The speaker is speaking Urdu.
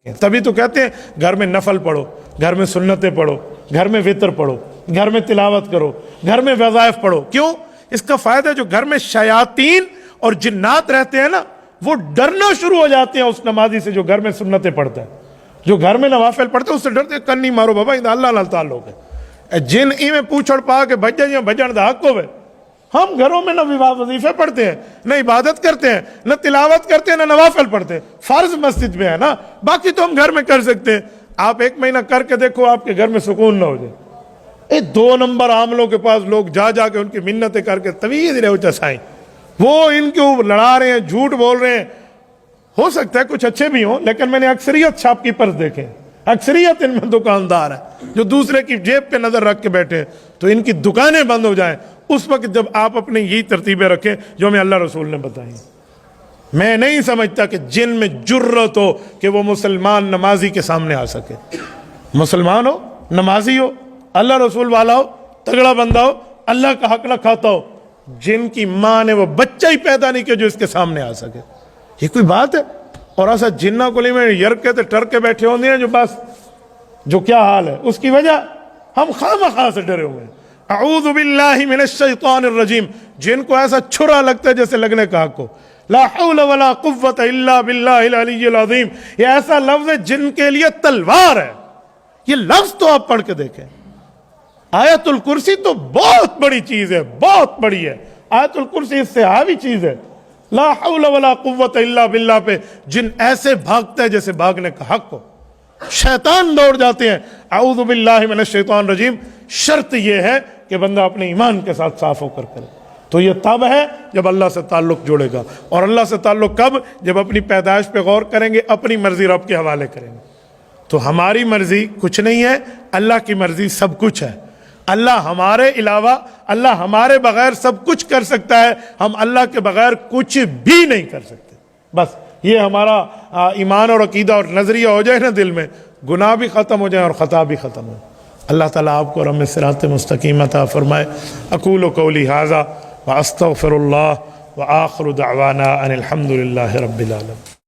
تبھی تو کہتے ہیں گھر میں نفل پڑھو، گھر میں سنتیں پڑھو، گھر میں وطر پڑھو، گھر میں تلاوت کرو، گھر میں وظائف پڑھو۔ کیوں؟ اس کا فائدہ جو گھر میں شیاطین اور جنات رہتے ہیں نا، وہ ڈرنا شروع ہو جاتے ہیں اس نمازی سے جو گھر میں سنتیں پڑھتا ہے۔ جو گھر میں نوافل پڑھتے ہیں اس سے ڈرتے ہیں، کنی مارو بابا اللہ نال تعلق ہے، جن ای میں پوچھڑ پا کے بج جائیں بجن دا حق ہوئے۔ ہم گھروں میں نہ وظیفے پڑھتے ہیں، نہ عبادت کرتے ہیں، نہ تلاوت کرتے ہیں، نہ نوافل پڑھتے ہیں۔ فرض مسجد میں ہے نا، باقی تو ہم گھر میں کر سکتے ہیں۔ آپ 1 مہینہ کر کے دیکھو، آپ کے گھر میں سکون نہ ہو جائے۔ 2 نمبر عاملوں کے پاس لوگ جا جا کے ان کی منتیں کر کے طویل رہو چسائیں، وہ ان کو لڑا رہے ہیں، جھوٹ بول رہے ہیں۔ ہو سکتا ہے کچھ اچھے بھی ہوں، لیکن میں نے اکثریت شاپ کیپرز دیکھے، اکثریت ان میں دکاندار ہیں جو دوسرے کی جیب پہ نظر رکھ کے بیٹھے، تو ان کی دکانیں بند ہو جائیں اس وقت جب آپ اپنی یہی ترتیبیں رکھیں جو ہمیں اللہ رسول نے بتائی۔ میں نہیں سمجھتا کہ جن میں جرت ہو کہ وہ مسلمان نمازی کے سامنے آ سکے۔ مسلمان ہو، نمازی ہو، اللہ رسول والا ہو، تگڑا بندہ ہو، اللہ کا حق نہ کھاتا ہو، جن کی ماں نے وہ بچہ ہی پیدا نہیں کیا جو اس کے سامنے آ سکے، یہ کوئی بات ہے؟ اور ایسا جنہ کلی میں یرکے تے ٹر کے بیٹھے ہوندے ہیں جو بس جو کیا حال ہے، اس کی وجہ ہم خواہ سے ڈرے ہوئے ہیں۔ اعوذ باللہ من الشیطان الرجیم، جن کو ایسا چھرا لگتا ہے جیسے لگنے کا حق ہو۔ لا حول ولا قوت الا باللہ العلی العظیم، یہ ایسا لفظ ہے جن کے لیے تلوار ہے۔ یہ لفظ تو آپ پڑھ کے دیکھیں۔ آیت الکرسی تو بہت بڑی چیز ہے، بہت بڑی ہے۔ آیت الکرسی اس سے ہاوی چیز ہے۔ لا حول ولا قوت الا باللہ پہ جن ایسے بھاگتا ہے جیسے بھاگنے کا حق ہو، شیطان دوڑ جاتے ہیں۔ اعوذ باللہ من الشیطان الرجیم، شرط یہ ہے کہ بندہ اپنے ایمان کے ساتھ صاف ہو کر کرے۔ تو یہ تب ہے جب اللہ سے تعلق جوڑے گا، اور اللہ سے تعلق کب؟ جب اپنی پیدائش پہ غور کریں گے، اپنی مرضی رب کے حوالے کریں گے۔ تو ہماری مرضی کچھ نہیں ہے، اللہ کی مرضی سب کچھ ہے۔ اللہ ہمارے علاوہ، اللہ ہمارے بغیر سب کچھ کر سکتا ہے، ہم اللہ کے بغیر کچھ بھی نہیں کر سکتے۔ بس یہ ہمارا ایمان اور عقیدہ اور نظریہ ہو جائے نا دل میں، گناہ بھی ختم ہو جائے اور خطا بھی ختم ہو۔ اللہ تعالیٰ آپ کو اور ہمیں صراط مستقیم عطا فرمائے۔ اقول قولی ھذا واستغفر اللہ وآخر دعوانا ان الحمد للہ رب العالمین۔